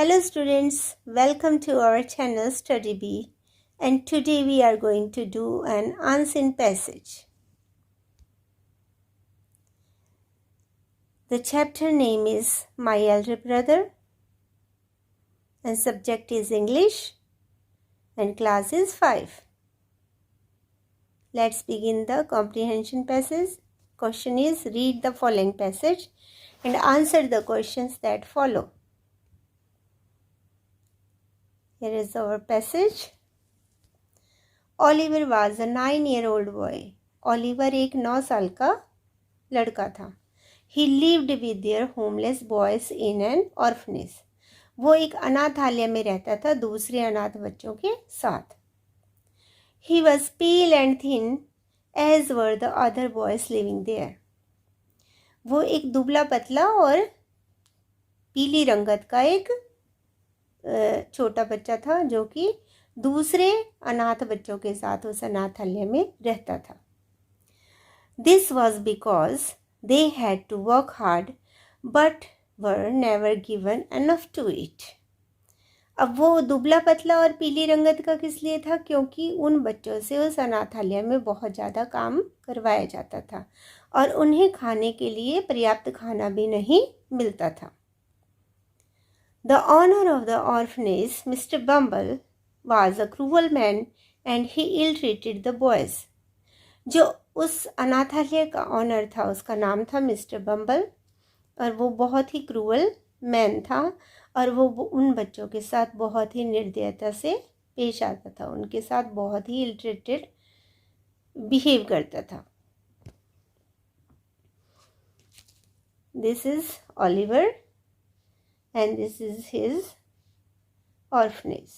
Hello students, welcome to our channel Study Bee, and today we are going to do an unseen passage. The chapter name is My Elder Brother and subject is English and class is 5. Let's begin the comprehension passage. Question is read the following passage and answer the questions that follow. Here is our passage. Oliver was a 9-year-old boy. Oliver एक 9 साल का लड़का था. He lived with their homeless boys in an orphanage. वो एक अनाथालय में रहता था दूसरे अनाथ बच्चों के साथ. He was pale and thin, as were the other boys living there. वो एक दुबला पतला और पीली रंगत का एक छोटा बच्चा था जो कि दूसरे अनाथ बच्चों के साथ उस अनाथालय में रहता था. This was because they had to work hard but were never given enough to eat. अब वो दुबला पतला और पीली रंगत का किस लिए था? क्योंकि उन बच्चों से उस अनाथालय में बहुत ज़्यादा काम करवाया जाता था और उन्हें खाने के लिए पर्याप्त खाना भी नहीं मिलता था. The owner of the orphanage, Mr. Bumble, was a cruel man and he ill-treated the boys. जो उस अनाथालय का ऑनर था उसका नाम था मिस्टर बम्बल और वो बहुत ही क्रूअल मैन था और वो उन बच्चों के साथ बहुत ही निर्दयता से पेश आता था, उनके साथ बहुत ही इल ट्रीटेड बिहेव करता था. This is Oliver and this is his orphanage.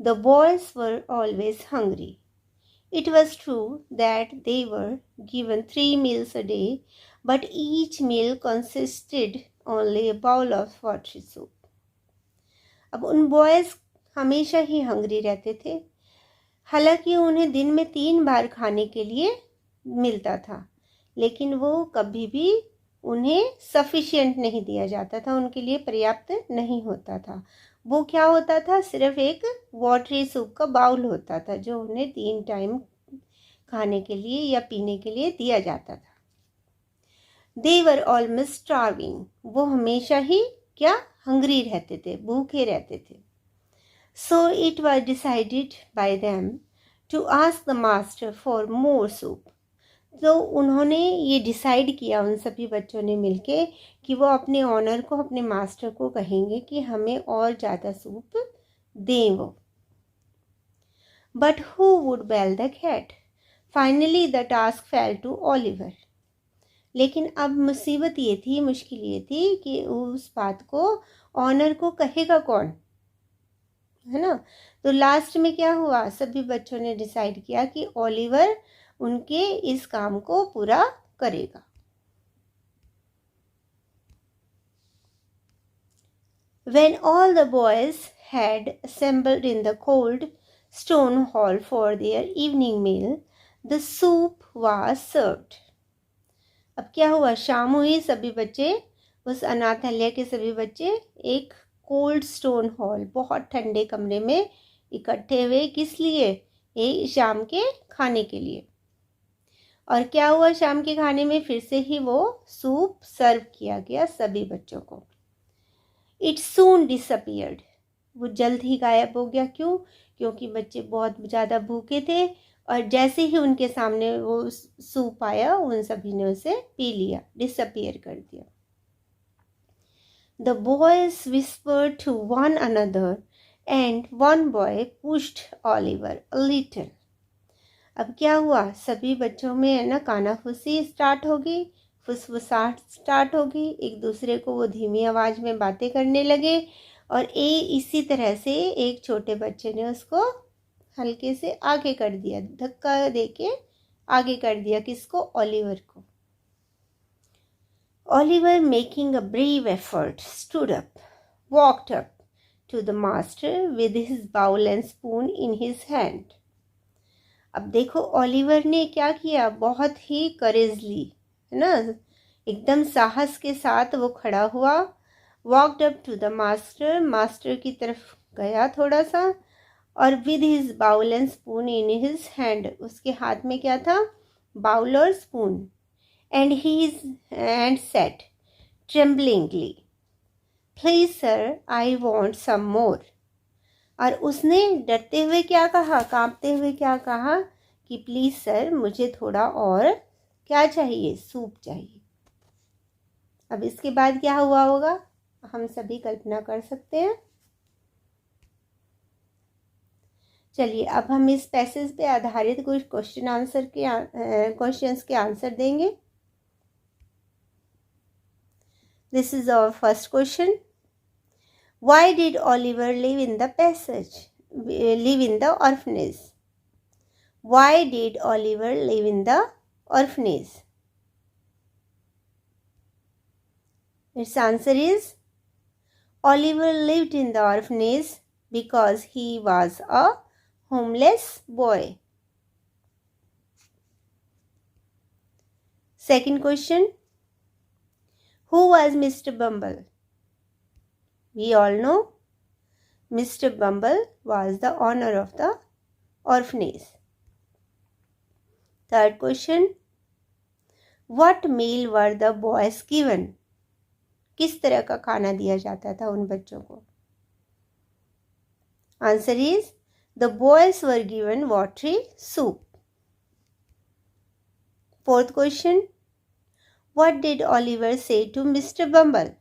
The boys were always hungry. It was true that they were given 3 meals a day, but each meal consisted only a bowl of watery soup. अब उन boys हमेशा ही hungry रहते थे. हालांकि उन्हें दिन में 3 बार खाने के लिए मिलता था लेकिन वो कभी भी उन्हें सफिशिएंट नहीं दिया जाता था, उनके लिए पर्याप्त नहीं होता था. वो क्या होता था? सिर्फ एक वाटरी सूप का बाउल होता था जो उन्हें 3 टाइम खाने के लिए या पीने के लिए दिया जाता था. दे वर ऑलमोस्ट स्टार्विंग. वो हमेशा ही क्या हंग्री रहते थे, भूखे रहते थे. So it was decided by them to ask the master for more soup. तो उन्होंने ये डिसाइड किया, उन सभी बच्चों ने मिलके, कि वो अपने ऑनर को, अपने मास्टर को कहेंगे कि हमें और ज़्यादा सूप दें वो. But who would bell the cat? Finally the task fell to Oliver. लेकिन अब मुसीबत ये थी, मुश्किल ये थी कि उस बात को ऑनर को कहेगा कौन, है ना. तो लास्ट में क्या हुआ? सभी बच्चों ने डिसाइड किया कि ऑलिवर उनके इस काम को पूरा करेगा. When all the boys had assembled in the cold stone hall for their evening meal, the soup was served. अब क्या हुआ? शाम हुई, सभी बच्चे, उस अनाथालय के सभी बच्चे एक कोल्ड स्टोन हॉल, बहुत ठंडे कमरे में इकट्ठे हुए. किस लिए? ये शाम के खाने के लिए. और क्या हुआ? शाम के खाने में फिर से ही वो सूप सर्व किया गया सभी बच्चों को. It soon disappeared. वो जल्द ही गायब हो गया. क्यों? क्योंकि बच्चे बहुत ज़्यादा भूखे थे और जैसे ही उनके सामने वो सूप आया उन सभी ने उसे पी लिया, डिसअपियर कर दिया. The boys whispered to one another and one boy pushed Oliver a little. अब क्या हुआ? सभी बच्चों में है ना कानाफूसी स्टार्ट होगी, फुसफुसाहट स्टार्ट होगी, एक दूसरे को वो धीमी आवाज़ में बातें करने लगे और इसी तरह से एक छोटे बच्चे ने उसको हल्के से आगे कर दिया, धक्का देके आगे कर दिया. किसको? ऑलिवर को. Oliver making a brave effort stood up, walked up to the master with his bowl and spoon in his hand. अब देखो ऑलिवर ने क्या किया, बहुत ही करेजली, है ना। एकदम साहस के साथ वो खड़ा हुआ। Walked up to the master, master की तरफ गया थोड़ा सा, और with his bowl and spoon in his hand, उसके हाथ में क्या था, बाउल और spoon, and said tremblingly, please sir I want some more. और उसने डरते हुए क्या कहा, कांपते हुए क्या कहा कि प्लीज सर मुझे थोड़ा और क्या चाहिए, सूप चाहिए। अब इसके बाद क्या हुआ होगा हम सभी कल्पना कर सकते हैं। चलिए अब हम इस पैसेज पे आधारित कुछ क्वेश्चंस के आंसर देंगे। This is our first question. Why did Oliver live in the orphanage? Why did Oliver live in the orphanage? Its answer is Oliver lived in the orphanage because he was a homeless boy. Second question. Who was Mr. Bumble? We all know Mr. Bumble was the owner of the orphanage. Third question. What meal were the boys given? किस तरह का खाना दिया जाता था उन बच्चों को? Answer is the boys were given watery soup. Fourth question. What did Oliver say to Mr. Bumble?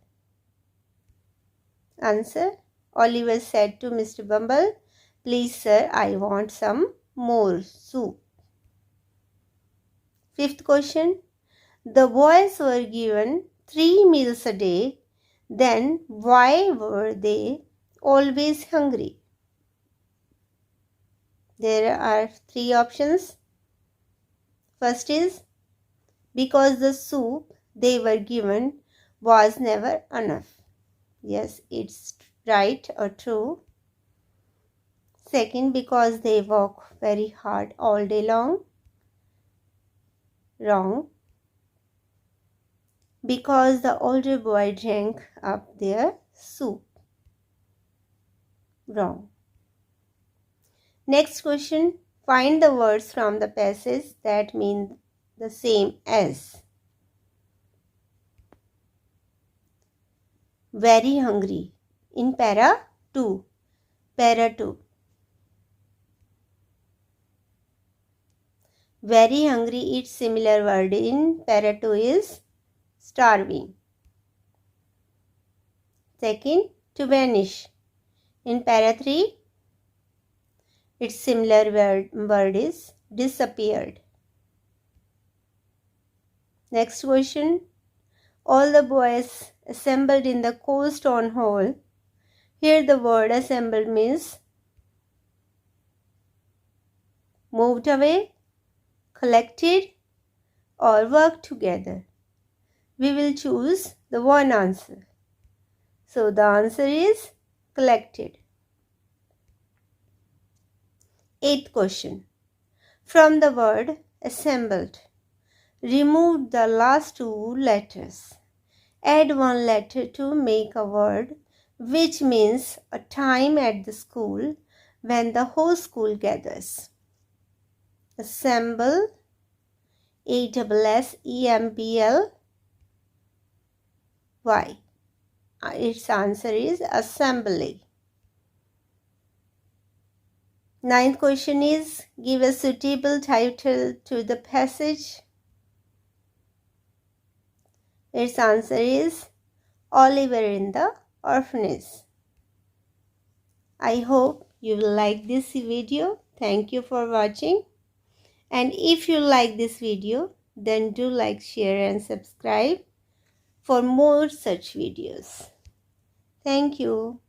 Answer. Oliver said to Mr. Bumble, please sir, I want some more soup. Fifth question. The boys were given 3 meals a day, then why were they always hungry? There are 3 options. First is because the soup they were given was never enough. Yes, it's right or true. Second, because they work very hard all day long. Wrong. Because the older boy drank up their soup. Wrong. Next question. Find the words from the passage that mean the same as. Very hungry in para 2. Para 2. Very hungry, its similar word in para 2 is starving. Second, to vanish. In para 3, its similar word is disappeared. Next question. All the boys assembled in the cold stone hall. Here the word assembled means moved away, collected, or worked together. We will choose the one answer. So the answer is collected. Eighth question. From the word assembled, remove the last 2 letters. Add 1 letter to make a word which means a time at the school when the whole school gathers. Assemble, A-S-S-E-M-B-L-Y. Its answer is assembly. Ninth question is, give a suitable title to the passage. Its answer is Oliver in the Orphanage. I hope you will like this video. Thank you for watching. And if you like this video, then do like, share and subscribe for more such videos. Thank you.